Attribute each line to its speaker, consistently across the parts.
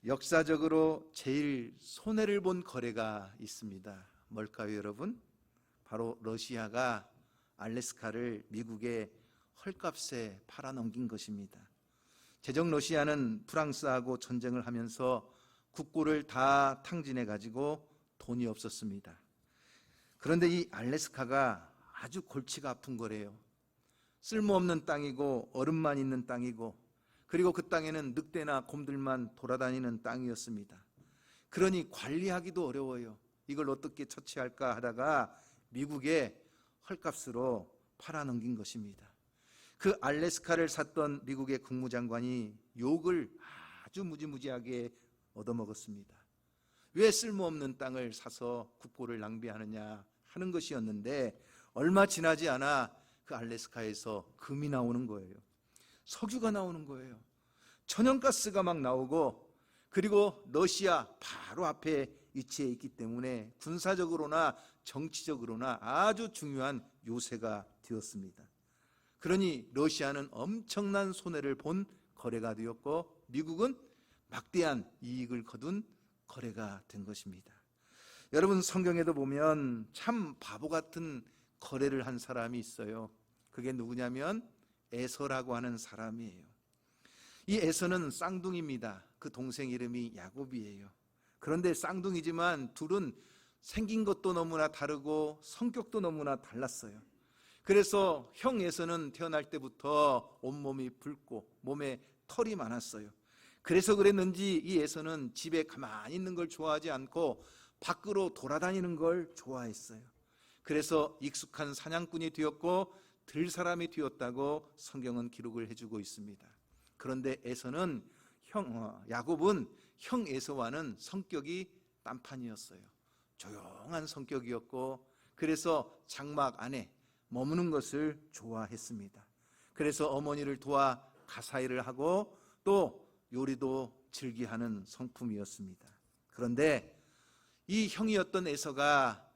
Speaker 1: 역사적으로 제일 손해를 본 거래가 있습니다. 뭘까요, 여러분? 바로 러시아가 알래스카를 미국에 헐값에 팔아넘긴 것입니다. 제정 러시아는 프랑스하고 전쟁을 하면서 국고를 다 탕진해 가지고 돈이 없었습니다. 그런데 이 알래스카가 아주 골치가 아픈 거래요. 쓸모없는 땅이고 얼음만 있는 땅이고, 그리고 그 땅에는 늑대나 곰들만 돌아다니는 땅이었습니다. 그러니 관리하기도 어려워요. 이걸 어떻게 처치할까 하다가 미국에 헐값으로 팔아넘긴 것입니다. 그 알래스카를 샀던 미국의 국무장관이 욕을 아주 무지무지하게 얻어먹었습니다. 왜 쓸모없는 땅을 사서 국고를 낭비하느냐 하는 것이었는데, 얼마 지나지 않아 그 알래스카에서 금이 나오는 거예요. 석유가 나오는 거예요. 천연가스가 막 나오고, 그리고 러시아 바로 앞에 위치해 있기 때문에 군사적으로나 정치적으로나 아주 중요한 요새가 되었습니다. 그러니 러시아는 엄청난 손해를 본 거래가 되었고, 미국은 막대한 이익을 거둔 거래가 된 것입니다. 여러분, 성경에도 보면 참 바보 같은 거래를 한 사람이 있어요. 그게 누구냐면 에서라고 하는 사람이에요. 이 에서는 쌍둥이입니다. 그 동생 이름이 야곱이에요. 그런데 쌍둥이지만 둘은 생긴 것도 너무나 다르고 성격도 너무나 달랐어요. 그래서 형 에서는 태어날 때부터 온몸이 붉고 몸에 털이 많았어요. 그래서 그랬는지 이 에서는 집에 가만히 있는 걸 좋아하지 않고 밖으로 돌아다니는 걸 좋아했어요. 그래서 익숙한 사냥꾼이 되었고 들사람이 되었다고 성경은 기록을 해주고 있습니다. 그런데 야곱은 형 에서와는 성격이 딴판이었어요. 조용한 성격이었고, 그래서 장막 안에 머무는 것을 좋아했습니다. 그래서 어머니를 도와 가사일을 하고 또 요리도 즐기하는 성품이었습니다. 그런데 이 형이었던 에서가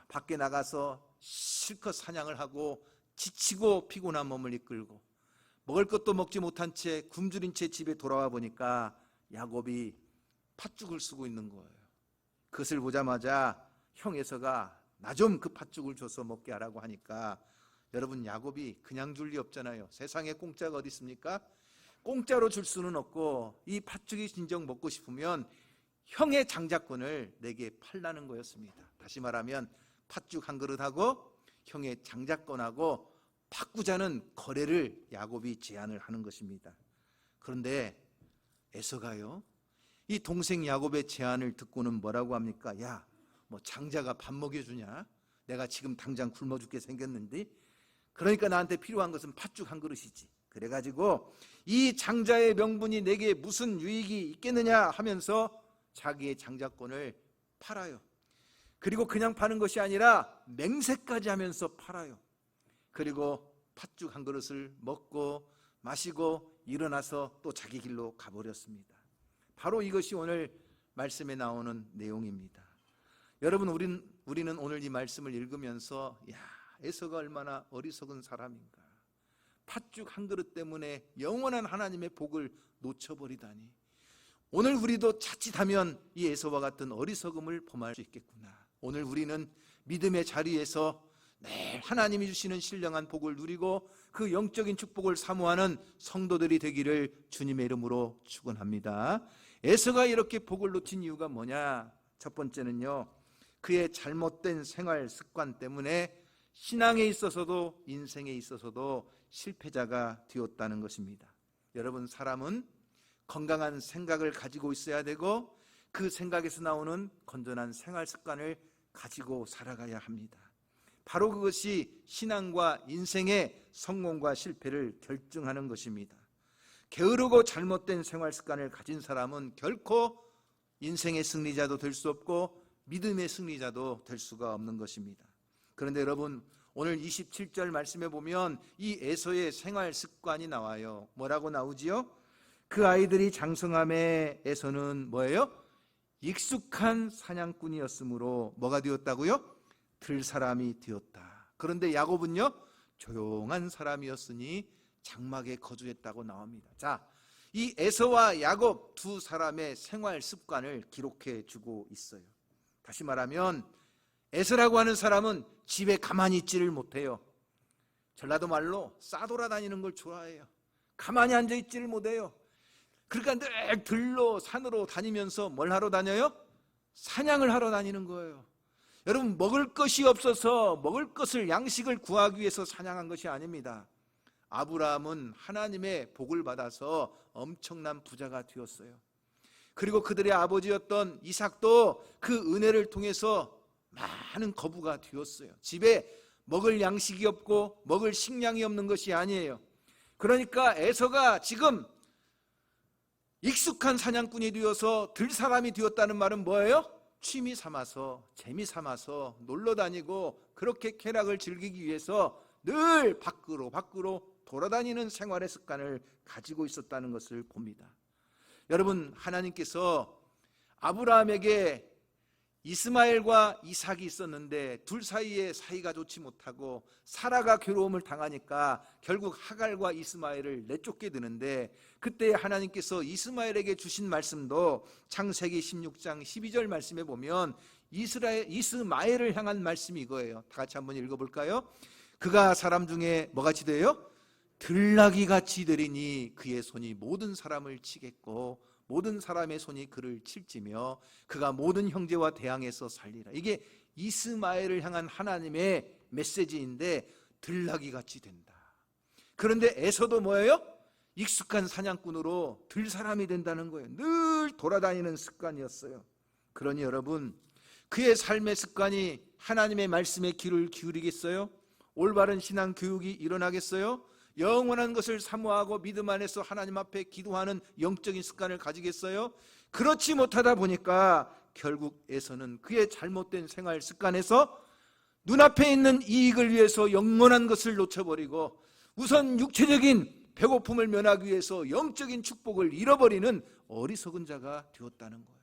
Speaker 1: 밖에 나가서 실컷 사냥을 하고 지치고 피곤한 몸을 이끌고 먹을 것도 먹지 못한 채 굶주린 채 집에 돌아와 보니까 야곱이 팥죽을 쓰고 있는 거예요. 그것을 보자마자 형 에서가 나 좀 그 팥죽을 줘서 먹게 하라고 하니까, 여러분, 야곱이 그냥 줄 리 없잖아요. 세상에 공짜가 어디 있습니까? 공짜로 줄 수는 없고, 이 팥죽이 진정 먹고 싶으면 형의 장자권을 내게 팔라는 거였습니다. 다시 말하면 팥죽 한 그릇하고 형의 장자권하고 바꾸자는 거래를 야곱이 제안을 하는 것입니다. 그런데 에서가요, 이 동생 야곱의 제안을 듣고는 뭐라고 합니까? 야, 뭐 장자가 밥 먹여주냐? 내가 지금 당장 굶어 죽게 생겼는데, 그러니까 나한테 필요한 것은 팥죽 한 그릇이지. 그래가지고 이 장자의 명분이 내게 무슨 유익이 있겠느냐 하면서 자기의 장자권을 팔아요. 그리고 그냥 파는 것이 아니라 맹세까지 하면서 팔아요. 그리고 팥죽 한 그릇을 먹고 마시고 일어나서 또 자기 길로 가버렸습니다. 바로 이것이 오늘 말씀에 나오는 내용입니다. 여러분, 우리는 오늘 이 말씀을 읽으면서 에서가 얼마나 어리석은 사람인가, 팥죽 한 그릇 때문에 영원한 하나님의 복을 놓쳐버리다니, 오늘 우리도 자칫하면 이 에서와 같은 어리석음을 범할 수 있겠구나. 오늘 우리는 믿음의 자리에서 늘 하나님이 주시는 신령한 복을 누리고 그 영적인 축복을 사모하는 성도들이 되기를 주님의 이름으로 축원합니다. 에서가 이렇게 복을 놓친 이유가 뭐냐? 첫 번째는요, 그의 잘못된 생활 습관 때문에 신앙에 있어서도 인생에 있어서도 실패자가 되었다는 것입니다. 여러분, 사람은 건강한 생각을 가지고 있어야 되고 그 생각에서 나오는 건전한 생활 습관을 가지고 살아가야 합니다. 바로 그것이 신앙과 인생의 성공과 실패를 결정하는 것입니다. 게으르고 잘못된 생활 습관을 가진 사람은 결코 인생의 승리자도 될 수 없고 믿음의 승리자도 될 수가 없는 것입니다. 그런데 여러분, 오늘 27절 말씀에 보면 이 에서의 생활 습관이 나와요. 뭐라고 나오지요? 그 아이들이 장성함에 에서는 뭐예요? 익숙한 사냥꾼이었으므로 뭐가 되었다고요? 들사람이 되었다. 그런데 야곱은요, 조용한 사람이었으니 장막에 거주했다고 나옵니다. 자, 이 에서와 야곱 두 사람의 생활 습관을 기록해 주고 있어요. 다시 말하면 에서라고 하는 사람은 집에 가만히 있지를 못해요. 전라도 말로 싸돌아다니는 걸 좋아해요. 가만히 앉아있지를 못해요. 그러니까 늘 들로 산으로 다니면서 뭘 하러 다녀요? 사냥을 하러 다니는 거예요. 여러분, 먹을 것이 없어서 먹을 것을, 양식을 구하기 위해서 사냥한 것이 아닙니다. 아브라함은 하나님의 복을 받아서 엄청난 부자가 되었어요. 그리고 그들의 아버지였던 이삭도 그 은혜를 통해서 많은 거부가 되었어요. 집에 먹을 양식이 없고 먹을 식량이 없는 것이 아니에요. 그러니까 에서가 지금 익숙한 사냥꾼이 되어서 들사람이 되었다는 말은 뭐예요? 취미 삼아서, 재미 삼아서 놀러 다니고 그렇게 쾌락을 즐기기 위해서 늘 밖으로 돌아다니는 생활의 습관을 가지고 있었다는 것을 봅니다. 여러분, 하나님께서 아브라함에게 이스마엘과 이삭이 있었는데 둘 사이에 사이가 좋지 못하고 사라가 괴로움을 당하니까 결국 하갈과 이스마엘을 내쫓게 되는데, 그때 하나님께서 이스마엘에게 주신 말씀도 창세기 16장 12절 말씀에 보면 이스마엘을 향한 말씀이 이거예요. 다 같이 한번 읽어볼까요? 그가 사람 중에 뭐같이 돼요? 들나귀 같이 되리니 그의 손이 모든 사람을 치겠고 모든 사람의 손이 그를 칠지며 그가 모든 형제와 대항해서 살리라. 이게 이스마엘을 향한 하나님의 메시지인데, 들나귀 같이 된다. 그런데 에서도 뭐예요? 익숙한 사냥꾼으로 들사람이 된다는 거예요. 늘 돌아다니는 습관이었어요. 그러니 여러분, 그의 삶의 습관이 하나님의 말씀에 귀를 기울이겠어요? 올바른 신앙 교육이 일어나겠어요? 영원한 것을 사모하고 믿음 안에서 하나님 앞에 기도하는 영적인 습관을 가지겠어요? 그렇지 못하다 보니까 결국 에서는 그의 잘못된 생활 습관에서 눈앞에 있는 이익을 위해서 영원한 것을 놓쳐버리고 우선 육체적인 배고픔을 면하기 위해서 영적인 축복을 잃어버리는 어리석은 자가 되었다는 거예요.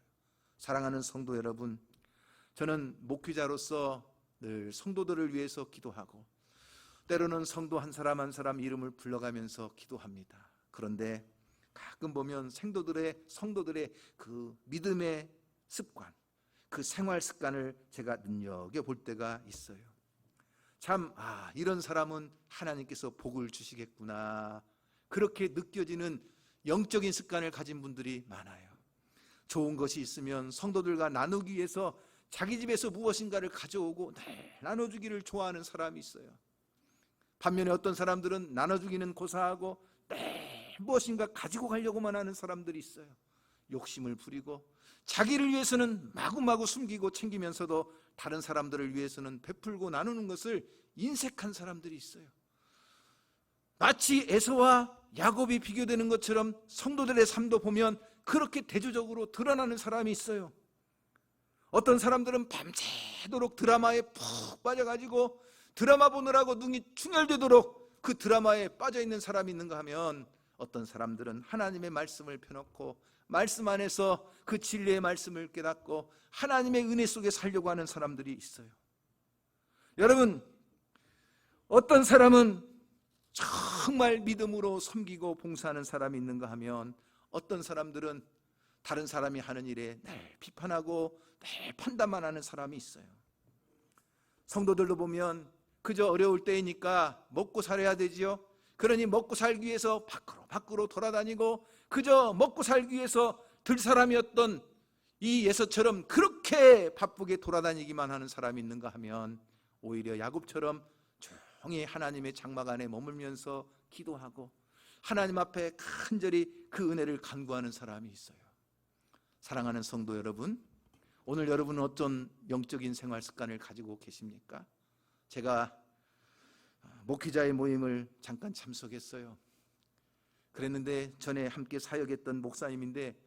Speaker 1: 사랑하는 성도 여러분, 저는 목회자로서 늘 성도들을 위해서 기도하고 때로는 성도 한 사람 한 사람 이름을 불러가면서 기도합니다. 그런데 가끔 보면 성도들의 그 믿음의 습관, 그 생활 습관을 제가 눈여겨볼 때가 있어요. 참, 이런 사람은 하나님께서 복을 주시겠구나, 그렇게 느껴지는 영적인 습관을 가진 분들이 많아요. 좋은 것이 있으면 성도들과 나누기 위해서 자기 집에서 무엇인가를 가져오고 나눠주기를 좋아하는 사람이 있어요. 반면에 어떤 사람들은 나눠주기는 고사하고 무엇인가 가지고 가려고만 하는 사람들이 있어요. 욕심을 부리고 자기를 위해서는 마구마구 숨기고 챙기면서도 다른 사람들을 위해서는 베풀고 나누는 것을 인색한 사람들이 있어요. 마치 에서와 야곱이 비교되는 것처럼 성도들의 삶도 보면 그렇게 대조적으로 드러나는 사람이 있어요. 어떤 사람들은 밤새도록 드라마에 푹 빠져가지고 드라마 보느라고 눈이 충혈되도록 그 드라마에 빠져있는 사람이 있는가 하면, 어떤 사람들은 하나님의 말씀을 펴놓고 말씀 안에서 그 진리의 말씀을 깨닫고 하나님의 은혜 속에 살려고 하는 사람들이 있어요. 여러분, 어떤 사람은 정말 믿음으로 섬기고 봉사하는 사람이 있는가 하면, 어떤 사람들은 다른 사람이 하는 일에 늘 비판하고 늘 판단만 하는 사람이 있어요. 성도들도 보면 그저 어려울 때이니까 먹고 살아야 되지요. 그러니 먹고 살기 위해서 밖으로 돌아다니고 그저 먹고 살기 위해서 들사람이었던 이 에서처럼 그렇게 바쁘게 돌아다니기만 하는 사람이 있는가 하면, 오히려 야곱처럼 조용히 하나님의 장막 안에 머물면서 기도하고 하나님 앞에 간절히 그 은혜를 간구하는 사람이 있어요. 사랑하는 성도 여러분, 오늘 여러분은 어떤 영적인 생활 습관을 가지고 계십니까? 제가 목회자의 모임을 잠깐 참석했어요. 그랬는데 전에 함께 사역했던 목사님인데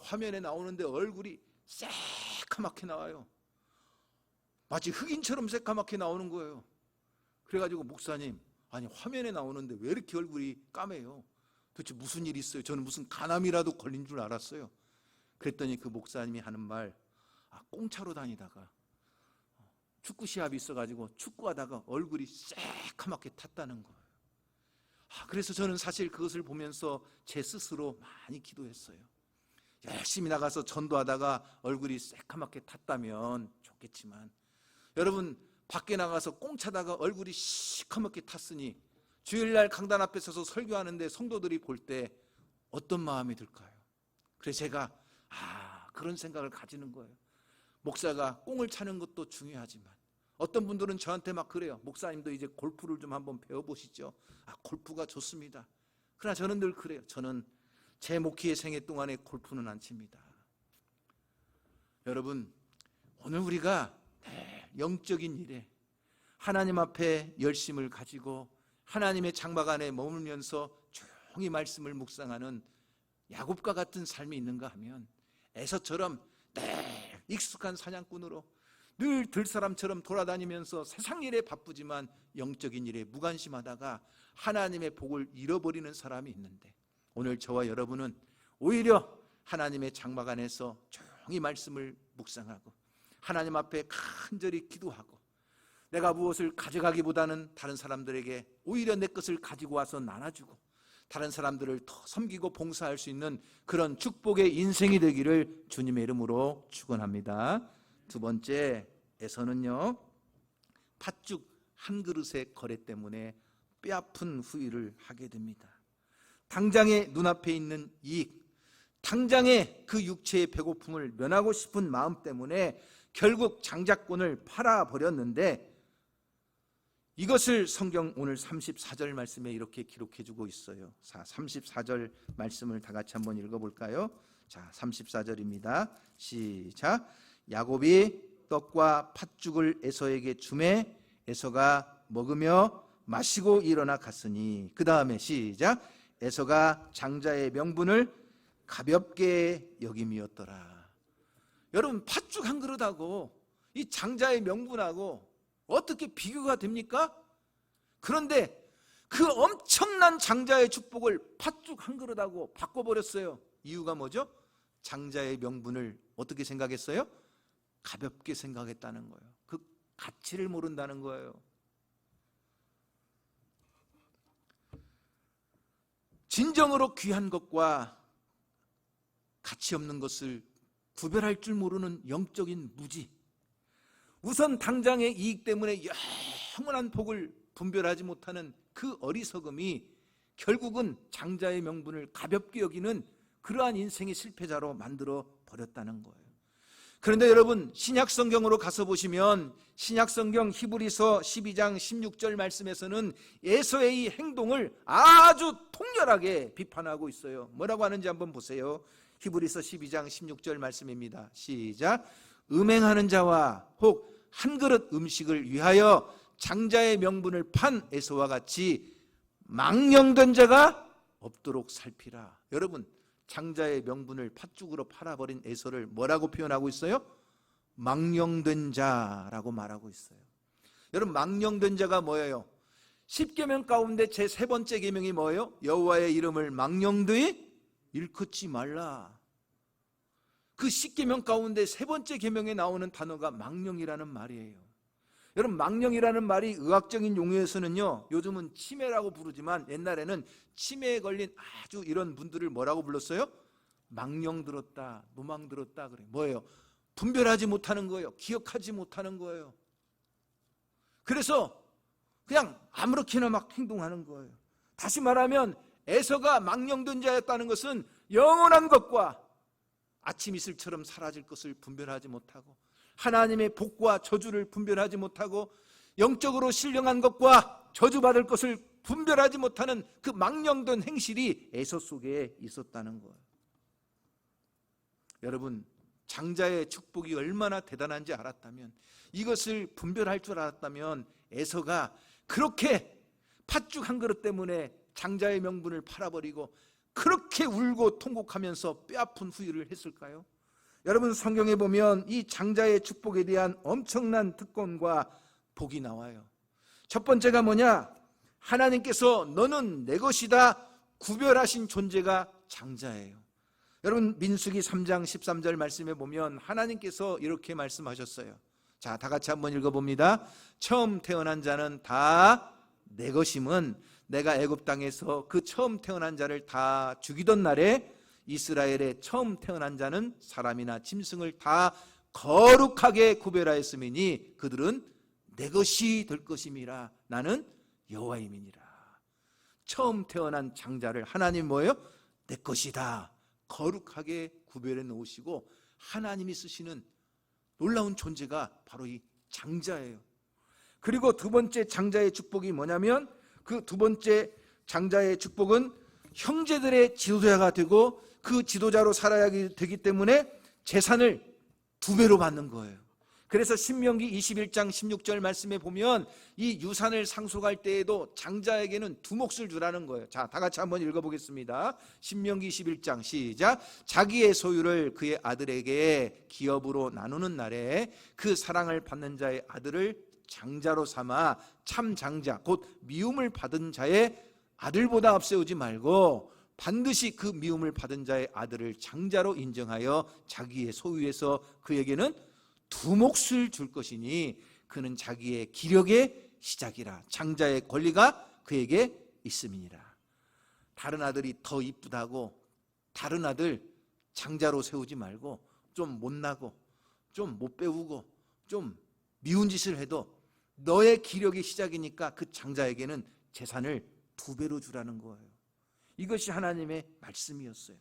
Speaker 1: 화면에 나오는데 얼굴이 새카맣게 나와요. 마치 흑인처럼 새카맣게 나오는 거예요. 그래가지고 목사님, 아니 화면에 나오는데 왜 이렇게 얼굴이 까매요? 도대체 무슨 일이 있어요? 저는 무슨 간암이라도 걸린 줄 알았어요. 그랬더니 그 목사님이 하는 말, 공차로 다니다가 축구 시합이 있어가지고 축구하다가 얼굴이 새카맣게 탔다는 거예요. 그래서 저는 사실 그것을 보면서 제 스스로 많이 기도했어요. 열심히 나가서 전도하다가 얼굴이 새카맣게 탔다면 좋겠지만, 여러분 밖에 나가서 꽁 차다가 얼굴이 시커멓게 탔으니 주일날 강단 앞에 서서 설교하는데 성도들이 볼 때 어떤 마음이 들까요? 그래서 제가 그런 생각을 가지는 거예요. 목사가 꽁을 차는 것도 중요하지만, 어떤 분들은 저한테 막 그래요. 목사님도 이제 골프를 좀 한번 배워보시죠. 골프가 좋습니다. 그러나 저는 늘 그래요. 저는 제 목회의 생애 동안에 골프는 안 칩니다. 여러분, 오늘 우리가 영적인 일에 하나님 앞에 열심을 가지고 하나님의 장막 안에 머물면서 조용히 말씀을 묵상하는 야곱과 같은 삶이 있는가 하면, 에서처럼 익숙한 사냥꾼으로 늘 들사람처럼 돌아다니면서 세상 일에 바쁘지만 영적인 일에 무관심하다가 하나님의 복을 잃어버리는 사람이 있는데, 오늘 저와 여러분은 오히려 하나님의 장막 안에서 조용히 말씀을 묵상하고 하나님 앞에 간절히 기도하고, 내가 무엇을 가져가기보다는 다른 사람들에게 오히려 내 것을 가지고 와서 나눠주고 다른 사람들을 더 섬기고 봉사할 수 있는 그런 축복의 인생이 되기를 주님의 이름으로 축원합니다. 두 번째, 에서는요, 팥죽 한 그릇의 거래 때문에 뼈아픈 후회를 하게 됩니다. 당장의 눈앞에 있는 이익, 당장의 그 육체의 배고픔을 면하고 싶은 마음 때문에 결국 장자권을 팔아버렸는데, 이것을 성경 오늘 34절 말씀에 이렇게 기록해주고 있어요. 34절 말씀을 다 같이 한번 읽어볼까요? 자, 34절입니다. 시작. 야곱이 떡과 팥죽을 에서에게 주매 에서가 먹으며 마시고 일어나 갔으니, 그 다음에 시작. 에서가 장자의 명분을 가볍게 여김이었더라. 여러분, 팥죽 한 그릇하고 이 장자의 명분하고 어떻게 비교가 됩니까? 그런데 그 엄청난 장자의 축복을 팥죽 한 그릇하고 바꿔버렸어요. 이유가 뭐죠? 장자의 명분을 어떻게 생각했어요? 가볍게 생각했다는 거예요. 그 가치를 모른다는 거예요. 진정으로 귀한 것과 가치 없는 것을 구별할 줄 모르는 영적인 무지, 우선 당장의 이익 때문에 영원한 복을 분별하지 못하는 그 어리석음이 결국은 장자의 명분을 가볍게 여기는 그러한 인생의 실패자로 만들어 버렸다는 거예요. 그런데 여러분, 신약성경으로 가서 보시면 신약성경 히브리서 12장 16절 말씀에서는 에서의 이 행동을 아주 통렬하게 비판하고 있어요. 뭐라고 하는지 한번 보세요. 히브리서 12장 16절 말씀입니다. 시작. 음행하는 자와 혹 한 그릇 음식을 위하여 장자의 명분을 판 에서와 같이 망령된 자가 없도록 살피라. 여러분, 장자의 명분을 팥죽으로 팔아버린 에서를 뭐라고 표현하고 있어요? 망령된 자라고 말하고 있어요. 여러분, 망령된 자가 뭐예요? 10계명 가운데 제 세 번째 계명이 뭐예요? 여호와의 이름을 망령되이 일컫지 말라. 그 10계명 가운데 세 번째 계명에 나오는 단어가 망령이라는 말이에요. 여러분, 망령이라는 말이 의학적인 용어에서는요, 요즘은 치매라고 부르지만 옛날에는 치매에 걸린 아주 이런 분들을 뭐라고 불렀어요? 망령 들었다, 무망 들었다 그래요. 뭐예요? 분별하지 못하는 거예요. 기억하지 못하는 거예요. 그래서 그냥 아무렇게나 막 행동하는 거예요. 다시 말하면 에서가 망령된 자였다는 것은 영원한 것과 아침 이슬처럼 사라질 것을 분별하지 못하고 하나님의 복과 저주를 분별하지 못하고 영적으로 신령한 것과 저주받을 것을 분별하지 못하는 그 망령된 행실이 에서 속에 있었다는 거예요. 여러분, 장자의 축복이 얼마나 대단한지 알았다면, 이것을 분별할 줄 알았다면 에서가 그렇게 팥죽 한 그릇 때문에 장자의 명분을 팔아버리고 그렇게 울고 통곡하면서 뼈아픈 후회를 했을까요? 여러분, 성경에 보면 이 장자의 축복에 대한 엄청난 특권과 복이 나와요. 첫 번째가 뭐냐? 하나님께서 너는 내 것이다 구별하신 존재가 장자예요. 여러분, 민수기 3장 13절 말씀에 보면 하나님께서 이렇게 말씀하셨어요. 자, 다 같이 한번 읽어봅니다. 처음 태어난 자는 다 내 것임은 내가 애굽 땅에서 그 처음 태어난 자를 다 죽이던 날에 이스라엘의 처음 태어난 자는 사람이나 짐승을 다 거룩하게 구별하였음이니 그들은 내 것이 될 것임이라. 나는 여호와임이니라. 처음 태어난 장자를 하나님 뭐예요? 내 것이다. 거룩하게 구별해 놓으시고 하나님이 쓰시는 놀라운 존재가 바로 이 장자예요. 그리고 두 번째 장자의 축복이 뭐냐면 그 두 번째 장자의 축복은 형제들의 지도자가 되고 그 지도자로 살아야 되기 때문에 재산을 2배로 받는 거예요. 그래서 신명기 21장 16절 말씀에 보면 이 유산을 상속할 때에도 장자에게는 2몫을 주라는 거예요. 자, 다 같이 한번 읽어보겠습니다. 신명기 21장 시작. 자기의 소유를 그의 아들에게 기업으로 나누는 날에 그 사랑을 받는 자의 아들을 장자로 삼아 참 장자 곧 미움을 받은 자의 아들보다 앞세우지 말고 반드시 그 미움을 받은 자의 아들을 장자로 인정하여 자기의 소유에서 그에게는 2몫을 줄 것이니 그는 자기의 기력의 시작이라. 장자의 권리가 그에게 있음이니라. 다른 아들이 더 이쁘다고 다른 아들 장자로 세우지 말고 좀 못나고 좀 못 배우고 좀 미운 짓을 해도 너의 기력의 시작이니까 그 장자에게는 재산을 2배로 주라는 거예요. 이것이 하나님의 말씀이었어요.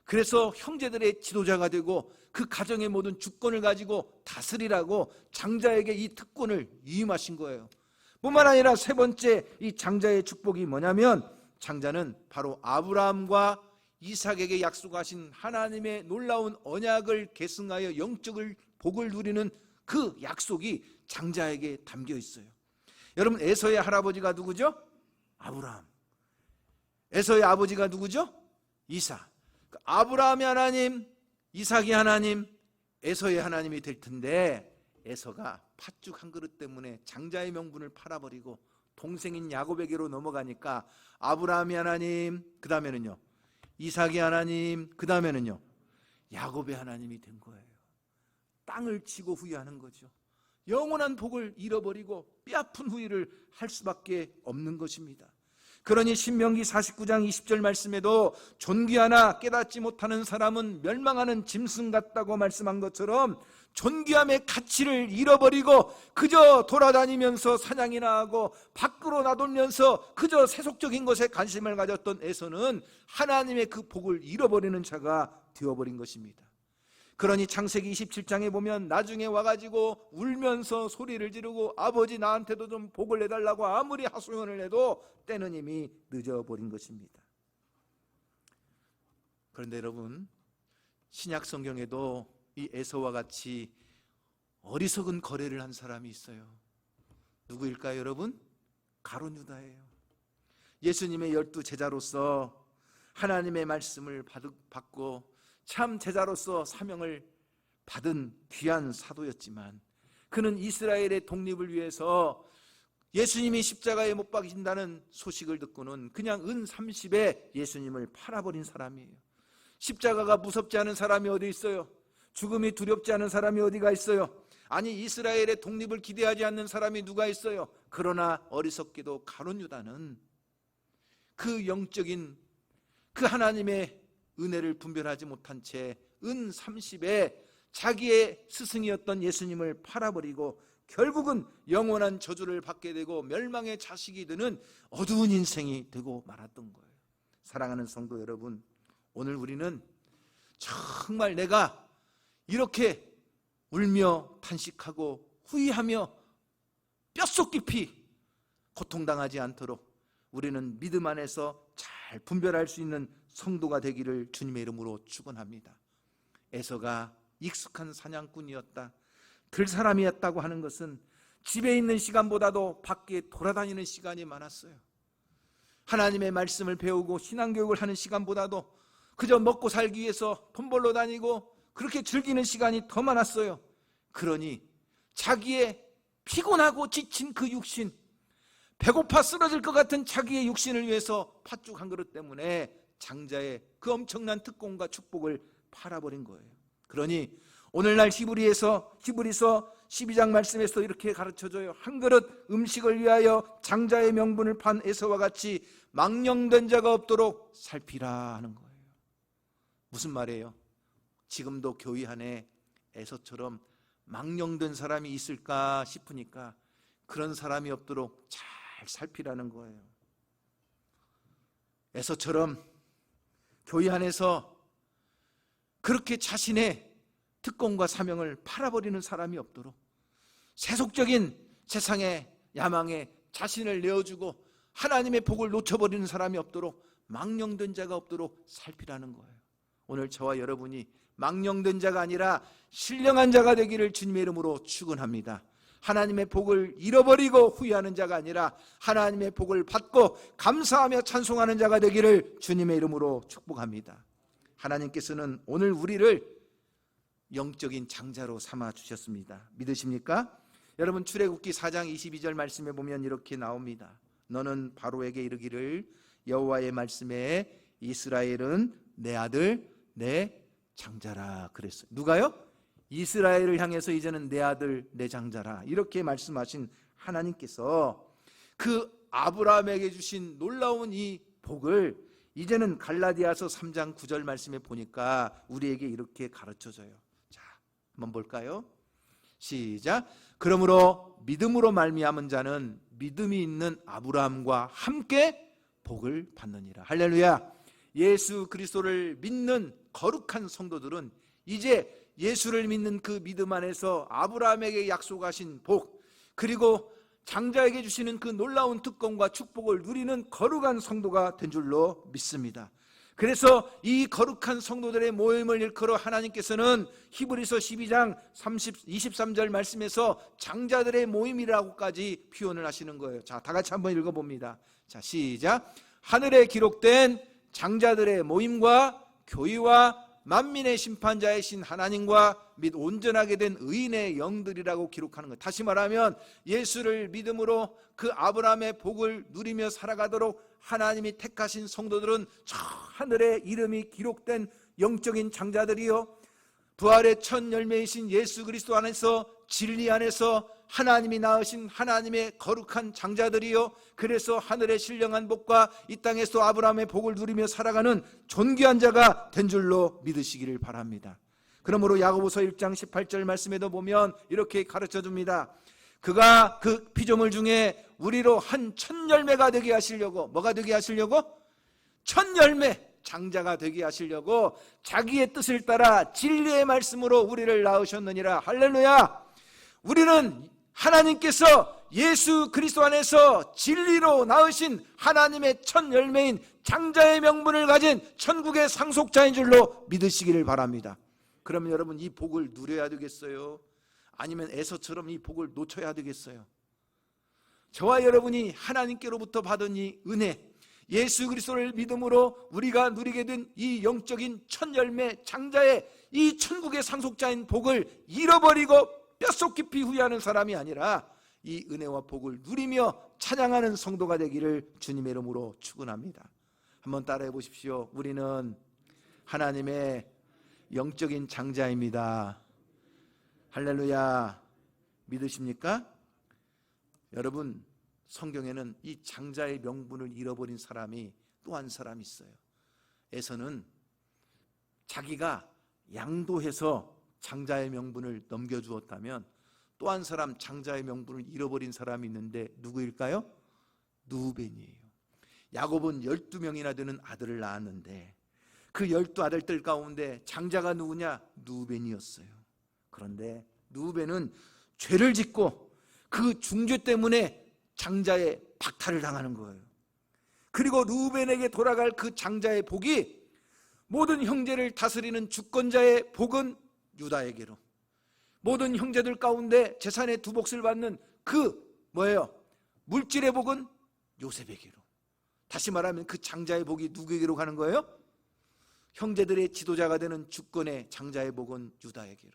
Speaker 1: 그래서 형제들의 지도자가 되고 그 가정의 모든 주권을 가지고 다스리라고 장자에게 이 특권을 위임하신 거예요. 뿐만 아니라 세 번째 이 장자의 축복이 뭐냐면 장자는 바로 아브라함과 이삭에게 약속하신 하나님의 놀라운 언약을 계승하여 영적을 복을 누리는 그 약속이 장자에게 담겨 있어요. 여러분, 에서의 할아버지가 누구죠? 아브라함. 에서의 아버지가 누구죠? 이삭. 아브라함의 하나님, 이삭이 하나님, 에서의 하나님이 될 텐데 에서가 팥죽 한 그릇 때문에 장자의 명분을 팔아버리고 동생인 야곱에게로 넘어가니까 아브라함이 하나님, 그 다음에는요 이삭이 하나님, 그 다음에는요 야곱의 하나님이 된 거예요. 땅을 치고 후회하는 거죠. 영원한 복을 잃어버리고 뼈아픈 후회를 할 수밖에 없는 것입니다. 그러니 신명기 49장 20절 말씀에도 존귀하나 깨닫지 못하는 사람은 멸망하는 짐승 같다고 말씀한 것처럼 존귀함의 가치를 잃어버리고 그저 돌아다니면서 사냥이나 하고 밖으로 나돌면서 그저 세속적인 것에 관심을 가졌던 에서는 하나님의 그 복을 잃어버리는 자가 되어버린 것입니다. 그러니 창세기 27장에 보면 나중에 와가지고 울면서 소리를 지르고 아버지 나한테도 좀 복을 내달라고 아무리 하소연을 해도 때는 이미 늦어버린 것입니다. 그런데 여러분, 신약 성경에도 이 에서와 같이 어리석은 거래를 한 사람이 있어요. 누구일까요 여러분? 가룟 유다예요. 예수님의 12 제자로서 하나님의 말씀을 받고 참 제자로서 사명을 받은 귀한 사도였지만 그는 이스라엘의 독립을 위해서 예수님이 십자가에 못 박히신다는 소식을 듣고는 그냥 은 30에 예수님을 팔아버린 사람이에요. 십자가가 무섭지 않은 사람이 어디 있어요? 죽음이 두렵지 않은 사람이 어디가 있어요? 아니 이스라엘의 독립을 기대하지 않는 사람이 누가 있어요? 그러나 어리석게도 가룟 유다는 그 영적인 그 하나님의 은혜를 분별하지 못한 채 은 30에 자기의 스승이었던 예수님을 팔아버리고 결국은 영원한 저주를 받게 되고 멸망의 자식이 되는 어두운 인생이 되고 말았던 거예요. 사랑하는 성도 여러분, 오늘 우리는 정말 내가 이렇게 울며 탄식하고 후회하며 뼛속 깊이 고통당하지 않도록 우리는 믿음 안에서 잘 분별할 수 있는 성도가 되기를 주님의 이름으로 축원합니다. 에서가 익숙한 사냥꾼이었다, 들사람이었다고 하는 것은 집에 있는 시간보다도 밖에 돌아다니는 시간이 많았어요. 하나님의 말씀을 배우고 신앙교육을 하는 시간보다도 그저 먹고 살기 위해서 돈 벌러 다니고 그렇게 즐기는 시간이 더 많았어요. 그러니 자기의 피곤하고 지친 그 육신, 배고파 쓰러질 것 같은 자기의 육신을 위해서 팥죽 한 그릇 때문에 장자의 그 엄청난 특권과 축복을 팔아버린 거예요. 그러니 오늘날 히브리서 12장 말씀에서 이렇게 가르쳐줘요. 한 그릇 음식을 위하여 장자의 명분을 판 에서와 같이 망령된 자가 없도록 살피라 하는 거예요. 무슨 말이에요? 지금도 교회 안에 에서처럼 망령된 사람이 있을까 싶으니까 그런 사람이 없도록 잘 살피라는 거예요. 에서처럼 교회 안에서 그렇게 자신의 특권과 사명을 팔아버리는 사람이 없도록, 세속적인 세상의 야망에 자신을 내어주고 하나님의 복을 놓쳐버리는 사람이 없도록, 망령된 자가 없도록 살피라는 거예요. 오늘 저와 여러분이 망령된 자가 아니라 신령한 자가 되기를 주님의 이름으로 축원합니다. 하나님의 복을 잃어버리고 후회하는 자가 아니라 하나님의 복을 받고 감사하며 찬송하는 자가 되기를 주님의 이름으로 축복합니다. 하나님께서는 오늘 우리를 영적인 장자로 삼아 주셨습니다. 믿으십니까? 여러분, 출애굽기 4장 22절 말씀에 보면 이렇게 나옵니다. 너는 바로에게 이르기를 여호와의 말씀에 이스라엘은 내 아들 내 장자라 그랬어요. 누가요? 이스라엘을 향해서 이제는 내 아들 내 장자라 이렇게 말씀하신 하나님께서 그 아브라함에게 주신 놀라운 이 복을 이제는 갈라디아서 3장 9절 말씀에 보니까 우리에게 이렇게 가르쳐줘요. 자, 한번 볼까요? 시작. 그러므로 믿음으로 말미암은 자는 믿음이 있는 아브라함과 함께 복을 받느니라. 할렐루야. 예수 그리스도를 믿는 거룩한 성도들은 이제 예수를 믿는 그 믿음 안에서 아브라함에게 약속하신 복, 그리고 장자에게 주시는 그 놀라운 특권과 축복을 누리는 거룩한 성도가 된 줄로 믿습니다. 그래서 이 거룩한 성도들의 모임을 일컬어 하나님께서는 히브리서 12장 23절 말씀에서 장자들의 모임이라고까지 표현을 하시는 거예요. 자, 다 같이 한번 읽어봅니다. 자, 시작. 하늘에 기록된 장자들의 모임과 교회와 만민의 심판자이신 하나님과 및 온전하게 된 의인의 영들이라고 기록하는 것. 다시 말하면 예수를 믿음으로 그 아브라함의 복을 누리며 살아가도록 하나님이 택하신 성도들은 저 하늘에 이름이 기록된 영적인 장자들이요, 부활의 첫 열매이신 예수 그리스도 안에서 진리 안에서 하나님이 낳으신 하나님의 거룩한 장자들이요, 그래서 하늘의 신령한 복과 이 땅에서 아브라함의 복을 누리며 살아가는 존귀한 자가 된 줄로 믿으시기를 바랍니다. 그러므로 야고보서 1장 18절 말씀에도 보면 이렇게 가르쳐줍니다. 그가 그 피조물 중에 우리로 한 첫 열매가 되게 하시려고, 뭐가 되게 하시려고? 첫 열매, 장자가 되게 하시려고 자기의 뜻을 따라 진리의 말씀으로 우리를 낳으셨느니라. 할렐루야. 우리는 하나님께서 예수 그리스도 안에서 진리로 낳으신 하나님의 첫 열매인 장자의 명분을 가진 천국의 상속자인 줄로 믿으시기를 바랍니다. 그러면 여러분, 이 복을 누려야 되겠어요? 아니면 에서처럼 이 복을 놓쳐야 되겠어요? 저와 여러분이 하나님께로부터 받은 이 은혜, 예수 그리스도를 믿음으로 우리가 누리게 된 이 영적인 첫 열매 장자의 이 천국의 상속자인 복을 잃어버리고 뼛속 깊이 후회하는 사람이 아니라 이 은혜와 복을 누리며 찬양하는 성도가 되기를 주님의 이름으로 축원합니다. 한번 따라해 보십시오. 우리는 하나님의 영적인 장자입니다. 할렐루야. 믿으십니까? 여러분, 성경에는 이 장자의 명분을 잃어버린 사람이 또 한 사람이 있어요. 에서는 자기가 양도해서 장자의 명분을 넘겨주었다면 또 한 사람 장자의 명분을 잃어버린 사람이 있는데 누구일까요? 누벤이에요. 야곱은 12명이나 되는 아들을 낳았는데 그 12아들들 가운데 장자가 누구냐? 누벤이었어요. 그런데 누벤은 죄를 짓고 그 중죄 때문에 장자의 박탈을 당하는 거예요. 그리고 누벤에게 돌아갈 그 장자의 복이 모든 형제를 다스리는 주권자의 복은 유다에게로, 모든 형제들 가운데 재산의 두 몫을 받는 그 뭐예요? 물질의 복은 요셉에게로. 다시 말하면 그 장자의 복이 누구에게로 가는 거예요? 형제들의 지도자가 되는 주권의 장자의 복은 유다에게로.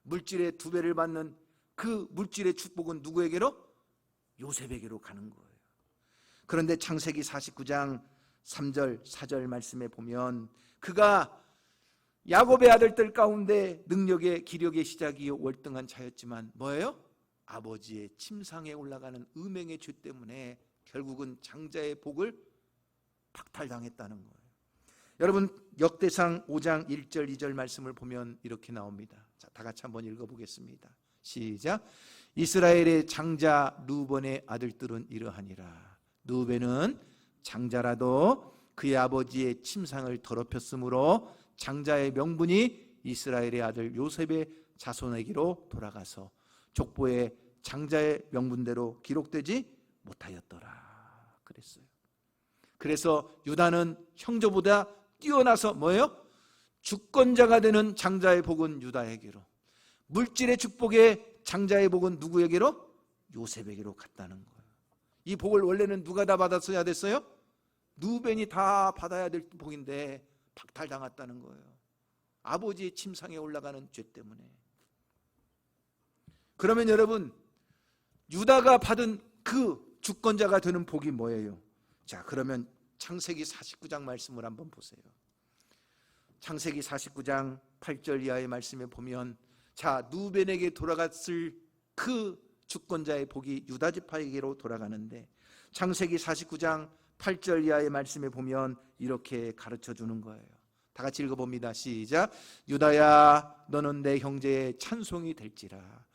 Speaker 1: 물질의 2배를 받는 그 물질의 축복은 누구에게로? 요셉에게로 가는 거예요. 그런데 창세기 49장 3절 4절 말씀에 보면 그가 야곱의 아들들 가운데 능력의 기력의 시작이 월등한 자였지만 뭐예요? 아버지의 침상에 올라가는 음행의 죄 때문에 결국은 장자의 복을 박탈당했다는 거예요. 여러분, 역대상 5장 1절 2절 말씀을 보면 이렇게 나옵니다. 자, 다 같이 한번 읽어보겠습니다. 시작. 이스라엘의 장자 루벤의 아들들은 이러하니라. 루벤은 장자라도 그의 아버지의 침상을 더럽혔으므로 장자의 명분이 이스라엘의 아들 요셉의 자손에게로 돌아가서 족보에 장자의 명분대로 기록되지 못하였더라 그랬어요. 그래서 유다는 형제보다 뛰어나서 뭐예요? 주권자가 되는 장자의 복은 유다에게로, 물질의 축복의 장자의 복은 누구에게로? 요셉에게로 갔다는 거예요. 이 복을 원래는 누가 다 받았어야 됐어요? 루벤이 다 받아야 될 복인데 박탈당했다는 거예요. 아버지의 침상에 올라가는 죄 때문에. 그러면 여러분, 유다가 받은 그 주권자가 되는 복이 뭐예요? 자, 그러면 창세기 49장 말씀을 한번 보세요. 창세기 49장 8절 이하의 말씀에 보면, 자, 루벤에게 돌아갔을 그 주권자의 복이 유다 지파에게로 돌아가는데, 창세기 49장 8절 이하의 말씀에 보면 이렇게 가르쳐 주는 거예요. 다 같이 읽어봅니다. 시작. 유다야, 너는 내 형제의 찬송이 될지라.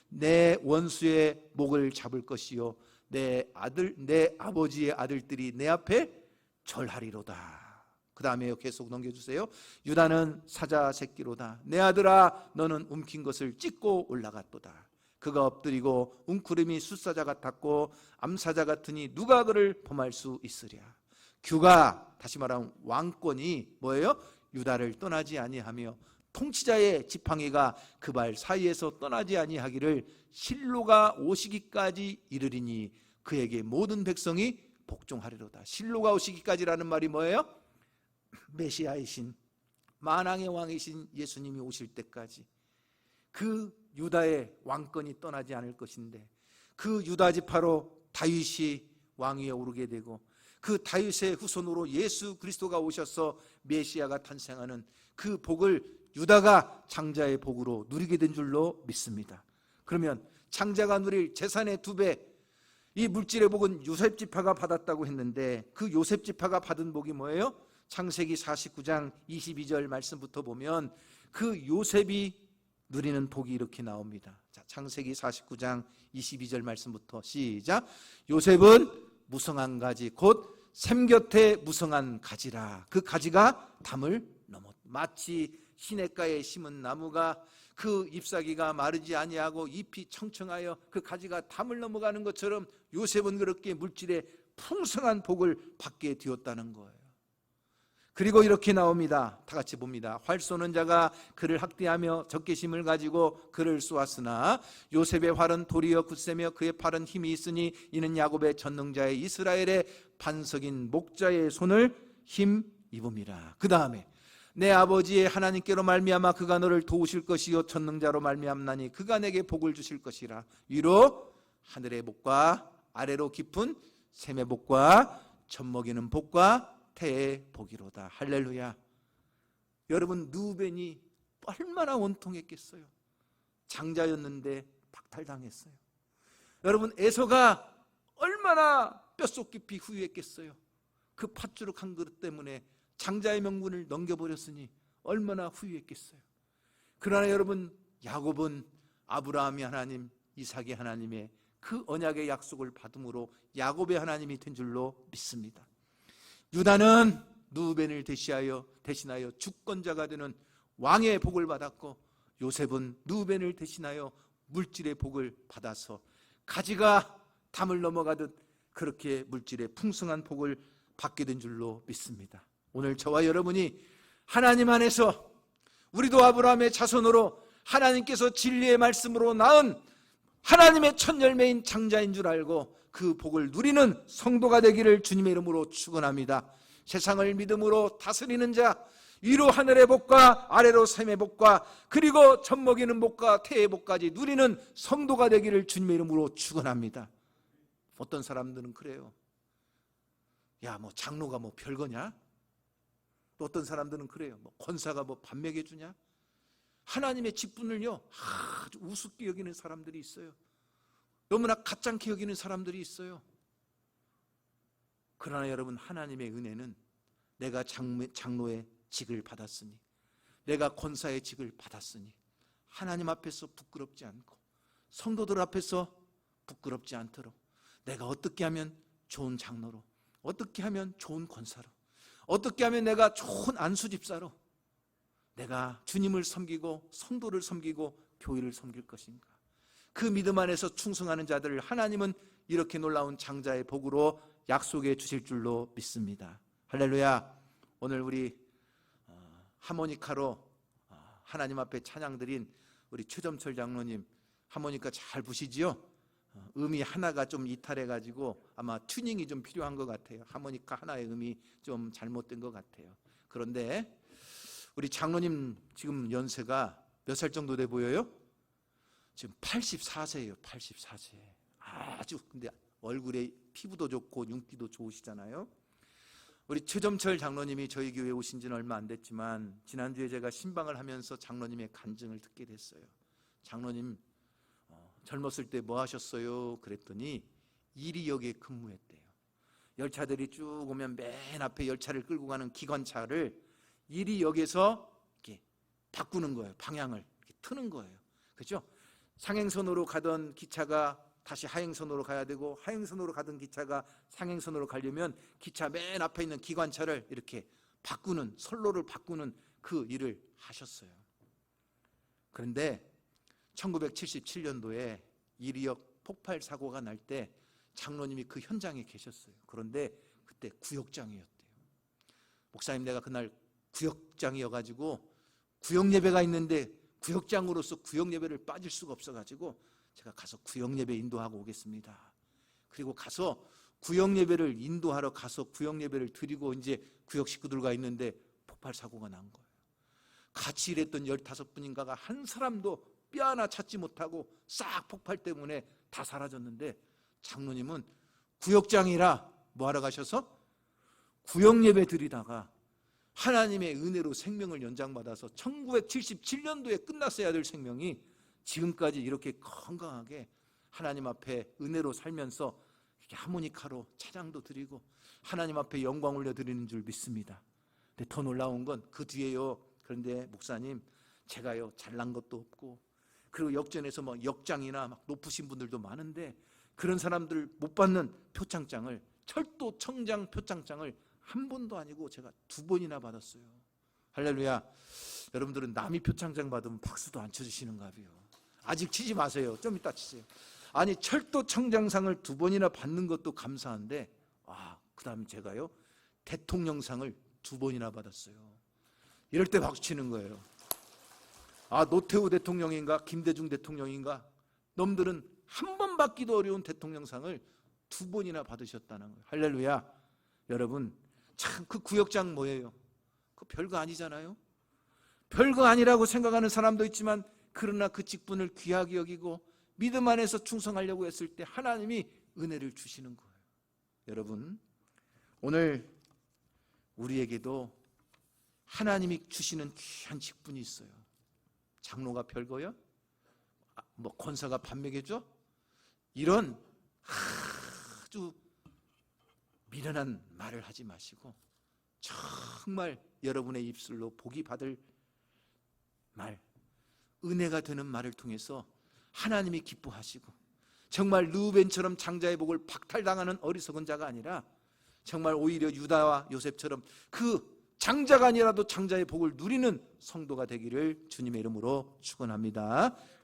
Speaker 1: 내 원수의 목을 잡을 것이요 내 아버지의 아들들이 내 앞에 절하리로다. 그 다음에 계속 넘겨주세요. 유다는 사자 새끼로다. 내 아들아, 너는 움킨 것을 찢고 올라갔도다. 그가 엎드리고 웅크림이 숫사자 같았고 암사자 같으니 누가 그를 범할 수 있으랴. 규가, 다시 말하면 왕권이 뭐예요? 유다를 떠나지 아니하며 통치자의 지팡이가 그 발 사이에서 떠나지 아니하기를 실로가 오시기까지 이르리니 그에게 모든 백성이 복종하리로다. 실로가 오시기까지라는 말이 뭐예요? 메시아이신 만왕의 왕이신 예수님이 오실 때까지 그 유다의 왕권이 떠나지 않을 것인데, 그 유다 지파로 다윗이 왕위에 오르게 되고 그 다윗의 후손으로 예수 그리스도가 오셔서 메시아가 탄생하는 그 복을 유다가 장자의 복으로 누리게 된 줄로 믿습니다. 그러면 장자가 누릴 재산의 2배, 이 물질의 복은 요셉 지파가 받았다고 했는데, 그 요셉 지파가 받은 복이 뭐예요? 창세기 49장 22절 말씀부터 보면 그 요셉이 누리는 복이 이렇게 나옵니다. 자, 창세기 49장 22절 말씀부터 시작. 요셉은 무성한 가지 곧 샘 곁에 무성한 가지라. 그 가지가 담을 넘었, 마치 시냇가에 심은 나무가 그 잎사귀가 마르지 아니하고 잎이 청청하여 그 가지가 담을 넘어가는 것처럼 요셉은 그렇게 물질의 풍성한 복을 받게 되었다는 거예요. 그리고 이렇게 나옵니다. 다 같이 봅니다. 활 쏘는 자가 그를 학대하며 적개심을 가지고 그를 쏘았으나 요셉의 활은 도리어 굳세며 그의 팔은 힘이 있으니 이는 야곱의 전능자의 이스라엘의 반석인 목자의 손을 힘입음이라. 그 다음에 내 아버지의 하나님께로 말미암아 그가 너를 도우실 것이요 전능자로 말미암나니 그가 내게 복을 주실 것이라. 위로 하늘의 복과 아래로 깊은 샘의 복과 젖먹이는 복과 태의 복이로다. 할렐루야. 여러분, 루벤이 얼마나 원통했겠어요. 장자였는데 박탈당했어요. 여러분, 에서가 얼마나 뼛속 깊이 후회했겠어요. 그 팥주룩 한 그릇 때문에 장자의 명분을 넘겨버렸으니 얼마나 후회했겠어요. 그러나 여러분, 야곱은 아브라함이 하나님, 이삭이 하나님의 그 언약의 약속을 받음으로 야곱의 하나님이 된 줄로 믿습니다. 유다는 루벤을 대신하여 주권자가 되는 왕의 복을 받았고, 요셉은 루벤을 대신하여 물질의 복을 받아서 가지가 담을 넘어가듯 그렇게 물질의 풍성한 복을 받게 된 줄로 믿습니다. 오늘 저와 여러분이 하나님 안에서 우리도 아브라함의 자손으로 하나님께서 진리의 말씀으로 낳은 하나님의 첫 열매인 장자인 줄 알고 그 복을 누리는 성도가 되기를 주님의 이름으로 축원합니다. 세상을 믿음으로 다스리는 자, 위로 하늘의 복과 아래로 샘의 복과 그리고 젖먹이는 복과 태의 복까지 누리는 성도가 되기를 주님의 이름으로 축원합니다. 어떤 사람들은 그래요. 야, 뭐 장로가 뭐 별거냐? 또 어떤 사람들은 그래요. 권사가 밥 먹여주냐? 하나님의 직분을요 아주 우습게 여기는 사람들이 있어요. 너무나 가짜게 여기는 사람들이 있어요. 그러나 여러분, 하나님의 은혜는 내가 장로의 직을 받았으니, 내가 권사의 직을 받았으니 하나님 앞에서 부끄럽지 않고 성도들 앞에서 부끄럽지 않도록 내가 어떻게 하면 좋은 장로로, 어떻게 하면 좋은 권사로, 어떻게 하면 내가 좋은 안수집사로 내가 주님을 섬기고 성도를 섬기고 교회를 섬길 것인가. 그 믿음 안에서 충성하는 자들을 하나님은 이렇게 놀라운 장자의 복으로 약속해 주실 줄로 믿습니다. 할렐루야. 오늘 우리 하모니카로 하나님 앞에 찬양 드린 우리 최점철 장로님, 하모니카 잘 부시지요? 음이 하나가 좀 이탈해가지고 아마 튜닝이 좀 필요한 것 같아요. 하모니카 하나의 음이 좀 잘못된 것 같아요. 그런데 우리 장로님 지금 연세가 몇 살 정도 돼 보여요? 지금 84세예요. 84세. 아주 근데 얼굴에 피부도 좋고 윤기도 좋으시잖아요. 우리 최점철 장로님이 저희 교회에 오신 지는 얼마 안 됐지만 지난주에 제가 신방을 하면서 장로님의 간증을 듣게 됐어요. 장로님 젊었을 때 뭐 하셨어요? 그랬더니 이리역에 근무했대요. 열차들이 쭉 오면 맨 앞에 열차를 끌고 가는 기관차를 이리역에서 이렇게 바꾸는 거예요. 방향을 이렇게 트는 거예요. 그렇죠? 상행선으로 가던 기차가 다시 하행선으로 가야 되고, 하행선으로 가던 기차가 상행선으로 가려면 기차 맨 앞에 있는 기관차를 이렇게 바꾸는, 선로를 바꾸는 그 일을 하셨어요. 그런데 1977년도에 이리역 폭발 사고가 날 때 장로님이 그 현장에 계셨어요. 그런데 그때 구역장이었대요. 목사님, 내가 그날 구역장이어가지고 구역 예배가 있는데 구역장으로서 구역 예배를 빠질 수가 없어가지고 제가 가서 구역 예배 인도하고 오겠습니다. 그리고 가서 구역 예배를 인도하러 가서 구역 예배를 드리고 이제 구역 식구들과 있는데 폭발 사고가 난 거예요. 같이 일했던 15분인가가 한 사람도 뼈 하나 찾지 못하고 싹 폭발 때문에 다 사라졌는데, 장로님은 구역장이라 뭐 하러 가셔서 구역 예배 드리다가 하나님의 은혜로 생명을 연장받아서 1977년도에 끝났어야 될 생명이 지금까지 이렇게 건강하게 하나님 앞에 은혜로 살면서 이렇게 하모니카로 찬양도 드리고 하나님 앞에 영광 올려드리는 줄 믿습니다. 근데 더 놀라운 건 그 뒤에요. 그런데 목사님, 제가요 잘난 것도 없고, 그리고 역전에서 역장이나 높으신 분들도 많은데 그런 사람들 못 받는 표창장을, 철도 청장 표창장을 한 번도 아니고 제가 2번이나 받았어요. 할렐루야. 여러분들은 남이 표창장 받으면 박수도 안 쳐주시는가 봐요. 아직 치지 마세요. 좀 이따 치세요. 아니, 철도 청장상을 2번이나 받는 것도 감사한데, 그 다음에 제가요 대통령상을 2번이나 받았어요. 이럴 때 박수 치는 거예요. 노태우 대통령인가 김대중 대통령인가, 놈들은 한 번 받기도 어려운 대통령상을 2번이나 받으셨다는 거예요. 할렐루야. 여러분, 참 그 구역장 뭐예요? 그 별거 아니잖아요. 별거 아니라고 생각하는 사람도 있지만, 그러나 그 직분을 귀하게 여기고 믿음 안에서 충성하려고 했을 때 하나님이 은혜를 주시는 거예요. 여러분, 오늘 우리에게도 하나님이 주시는 귀한 직분이 있어요. 장로가 별거요? 권사가 밥 먹여줘? 이런 아주 미련한 말을 하지 마시고 정말 여러분의 입술로 복이 받을 말, 은혜가 되는 말을 통해서 하나님이 기뻐하시고, 정말 르우벤처럼 장자의 복을 박탈당하는 어리석은 자가 아니라 정말 오히려 유다와 요셉처럼 그 장자가 아니라도 장자의 복을 누리는 성도가 되기를 주님의 이름으로 축원합니다.